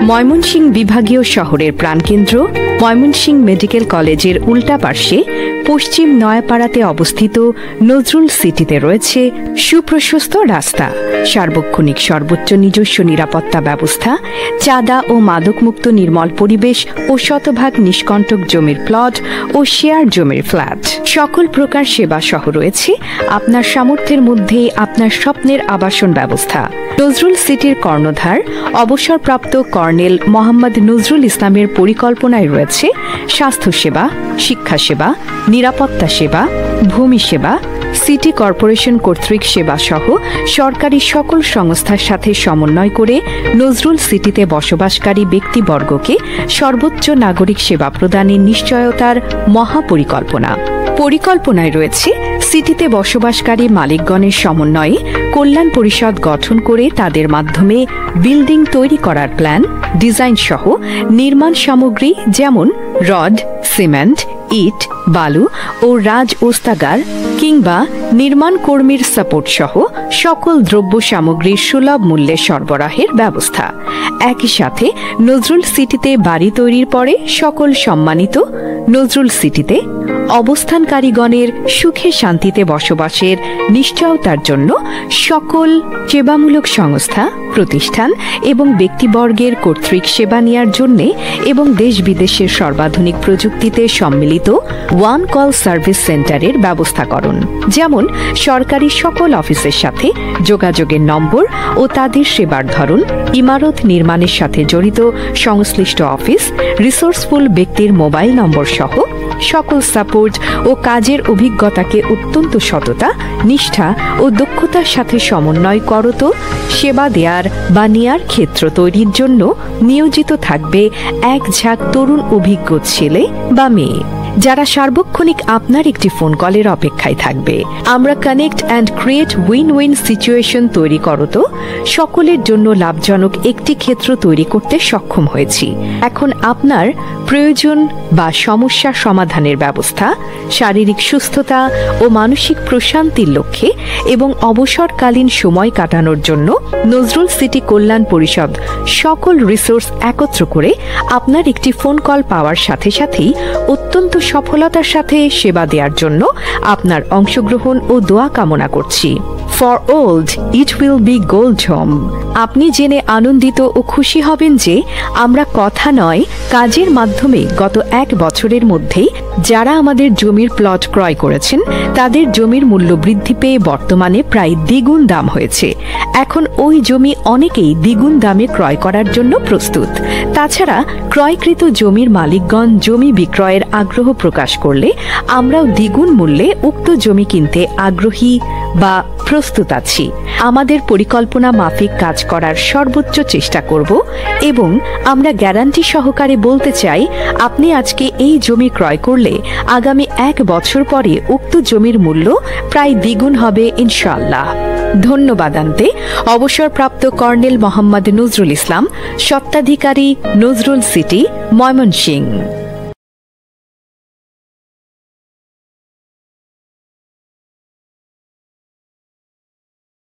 ময়মনসিংহ বিভাগীয় শহরের প্রাণকেন্দ্র ময়মনসিংহ মেডিকেল কলেজের উল্টা পার্শ্বে পশ্চিম নয়াপাড়াতে অবস্থিত নজরুল সিটিতে রয়েছে সুপ্রশস্ত রাস্তা, সার্বক্ষণিক সর্বোচ্চ নিজস্ব নিরাপত্তা ব্যবস্থা, চাঁদা ও মাদকমুক্ত নির্মল পরিবেশ ও শতভাগ নিষ্কণ্টক জমির প্লট ও শেয়ার জমির ফ্ল্যাট। সকল প্রকার সেবা সহ রয়েছে আপনার সামর্থ্যের মধ্যে আপনার স্বপ্নের আবাসন ব্যবস্থা। নজরুল সিটির কর্ণধার অবসরপ্রাপ্ত কর্নেল মোহাম্মদ নজরুল ইসলামের পরিকল্পনায় রয়েছে স্বাস্থ্যসেবা, শিক্ষাসেবা, নিরাপত্তা সেবা, ভূমি সেবা, সিটি কর্পোরেশন কর্তৃক সেবা সহ সরকারি সকল সংস্থার সাথে সমন্বয় করে নজরুল সিটিতে বসবাসকারী ব্যক্তিবর্গকে সর্বোচ্চ নাগরিক সেবা প্রদানের নিশ্চয়তার মহাপরিকল্পনা। পরিকল্পনায় রয়েছে সিটিতে বসবাসকারী মালিকগণের সমন্বয়ে কল্যাণ পরিষদ গঠন করে তাদের মাধ্যমে বিল্ডিং তৈরি করার প্ল্যান, ডিজাইন সহ নির্মাণ সামগ্রী যেমন রড, সিমেন্ট, ইট, বালু ও রাজ ওস্তাগার কিংবা নির্মাণ কর্মীর সাপোর্ট সহ সকল দ্রব্য সামগ্রীর সুলভ মূল্যে সরবরাহের ব্যবস্থা। একই সাথে নজরুল সিটিতে বাড়ি তৈরির পরে সকল সম্মানিত নজরুল সিটিতে অবস্থানকারীগণের সুখে শান্তিতে বসবাসের নিশ্চয়তার জন্য সকল সেবামূলক সংস্থা, প্রতিষ্ঠান এবং ব্যক্তিবর্গের কর্তৃক সেবা নেওয়ার জন্য এবং দেশ বিদেশের সর্বাধুনিক প্রযুক্তিতে সম্মিলিত ওয়ান কল সার্ভিস সেন্টারের ব্যবস্থাকরণ, যেমন সরকারি সকল অফিসের সাথে যোগাযোগের নম্বর ও তাদের সেবার ধরন, ইমারত নির্মাণের সাথে জড়িত সংশ্লিষ্ট অফিস, রিসোর্সফুল ব্যক্তির মোবাইল নম্বর সহ সকল সাপোর্ট ও কাজের অভিজ্ঞতাকে অত্যন্ত সততা, নিষ্ঠা ও দক্ষতার সাথে সমন্বয় করত সেবা দেয়ার বা নেয়ার ক্ষেত্র তৈরির জন্য নিয়োজিত থাকবে এক ঝাঁক তরুণ অভিজ্ঞ ছেলে বা মেয়ে, যারা সার্বক্ষণিক আপনার একটি ফোন কলের অপেক্ষায় থাকবে। আমরা connect and create win win situation তৈরি করত সকলের জন্য লাভজনক একটি ক্ষেত্র তৈরি করতে সক্ষম হয়েছি। এখন আপনার প্রয়োজন বা সমস্যা সমাধানের ব্যবস্থা, শারীরিক সুস্থতা ও মানসিক প্রশান্তির লক্ষ্যে এবং অবসরকালীন সময় কাটানোর জন্য নজরুল সিটি কল্যাণ পরিষদ সকল রিসোর্স একত্র করে আপনার একটি ফোন কল পাওয়ার সাথে সাথেই অত্যন্ত সফলতার সাথে সেবা দেওয়ার জন্য আপনার অংশগ্রহণ ও দোয়া কামনা করছি। For old it will be gold home. আপনি জেনে আনন্দিত ও খুশি হবেন যে আমরা কথা নয়, কাজের মাধ্যমে গত 1 বছরের মধ্যেই যারা আমাদের জমির প্লট ক্রয় করেছেন তাদের জমির মূল্য বৃদ্ধি পেয়ে বর্তমানে প্রায় দ্বিগুণ দাম হয়েছে। এখন ওই জমি অনেকেই দ্বিগুণ দামে ক্রয় করার জন্য প্রস্তুত। তাছাড়া ক্রয়কৃত জমির মালিকগণ জমি বিক্রয়ের আগ্রহ প্রকাশ করলে আমরাও দ্বিগুণ মূল্যে উক্ত জমি কিনতে আগ্রহী বা প্রস্তুত আছি। আমাদের পরিকল্পনা মাফিক কাজ করার সর্বোচ্চ চেষ্টা করব এবং আমরা গ্যারান্টি সহকারে বলতে চাই, আপনি আজকে এই জমি ক্রয় করলে আগামী 1 বছর পরে উক্ত জমির মূল্য প্রায় দ্বিগুণ হবে ইনশাআল্লাহ। ধন্যবাদান্তে অবসরপ্রাপ্ত কর্নেল মোহাম্মদ নজরুল ইসলাম, স্বত্বাধিকারী, নজরুল সিটি, ময়মনসিংহ।